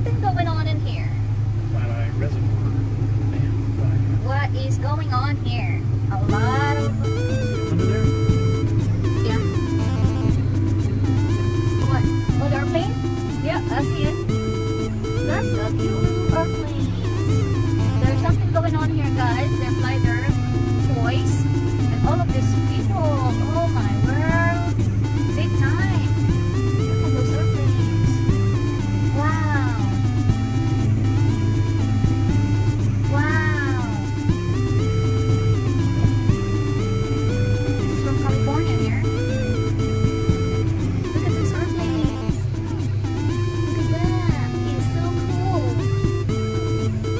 something going on in here. Flat reservoir. What is going on here? A lot of... Under there? Yeah. What? Oh, the airplane? Yeah, I see it. That's a cute little airplane. There's something going on here, guys. They're flying their toys. And all of these people. Oh my world. Big time. Look at those airplanes. Wow. Wow. This is from California here. Look at this airplane. Look at that. It's so cool.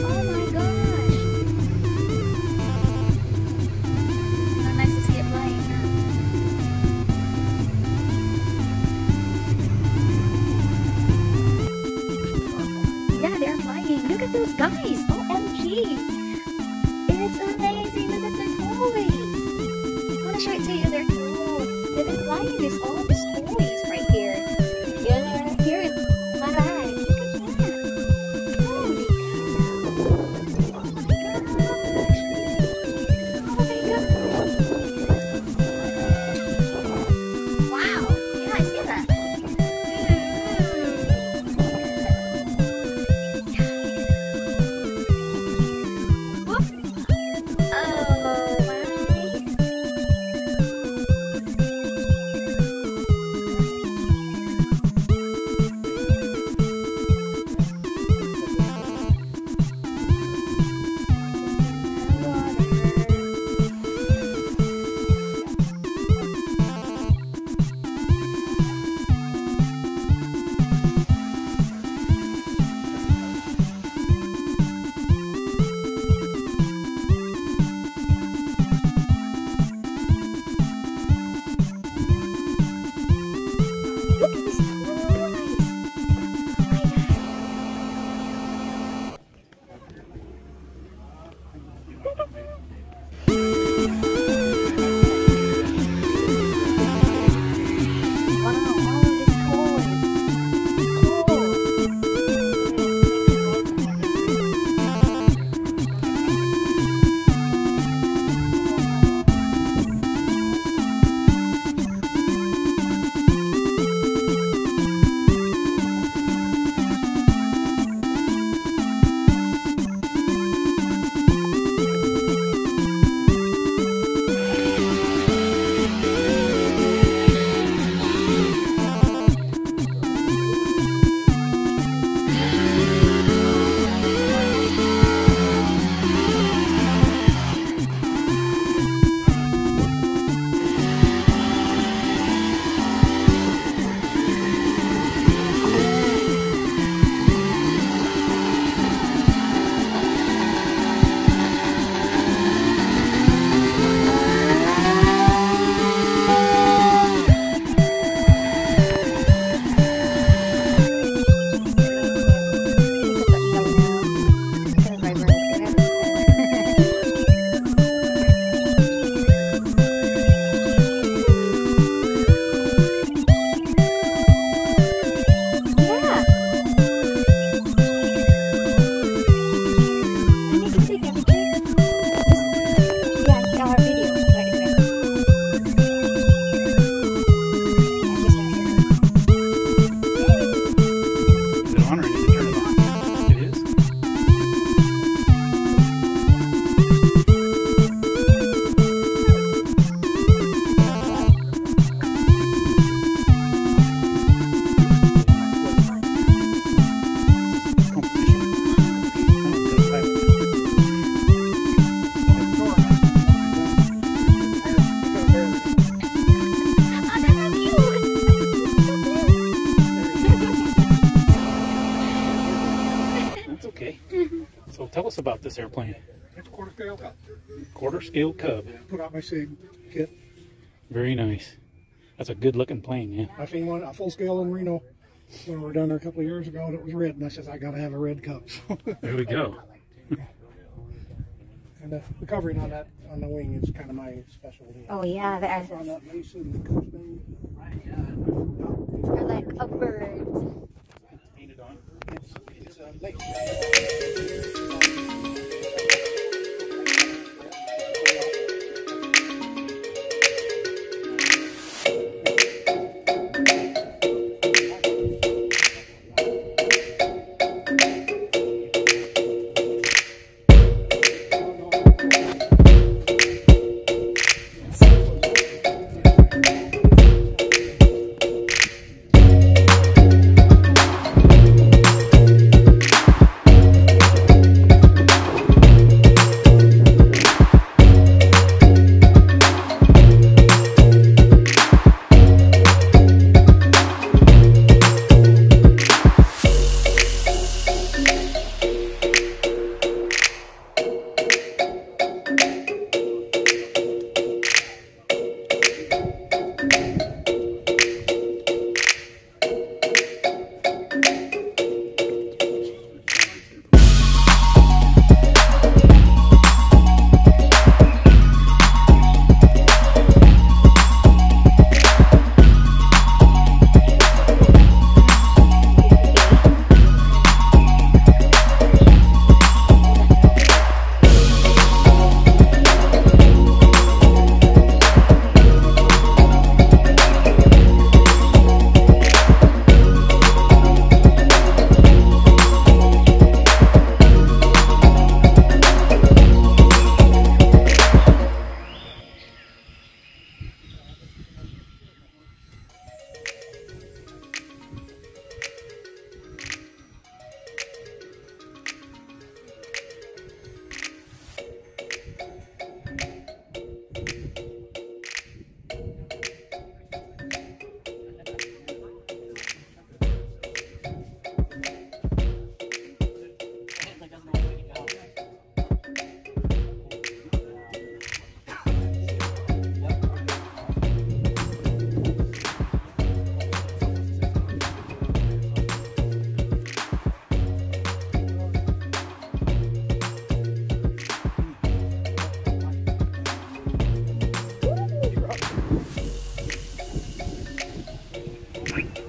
Oh my gosh. How nice to see it flying, huh? Yeah, they're flying. Look at those guys. OMG. It's amazing. Look at their toys. I want to show it to you. They're cool. They've been flying this all these toys right here. Yeah, here it's alright. Look at that. Holy cow. Oh my gosh. Wow. Yeah, I see that. Whoop. Oh my. Look at this toys. Oh my god. Wow, all of these toys. Cool. Is it on or I need to turn it on? It is? That's okay. So tell us about this airplane. It's a quarter scale Cub. Quarter scale Cub. Put out my SIG kit. Very nice. That's a good looking plane, yeah. I seen one, a full scale in Reno when we were down there a couple of years ago, and it was red, and I said, I gotta have a red Cub. There we go. And the covering on that, on the wing, is kind of my specialty. Oh yeah, there's On that lace and the Cub thing. like a bird. Painted on. It's Bye.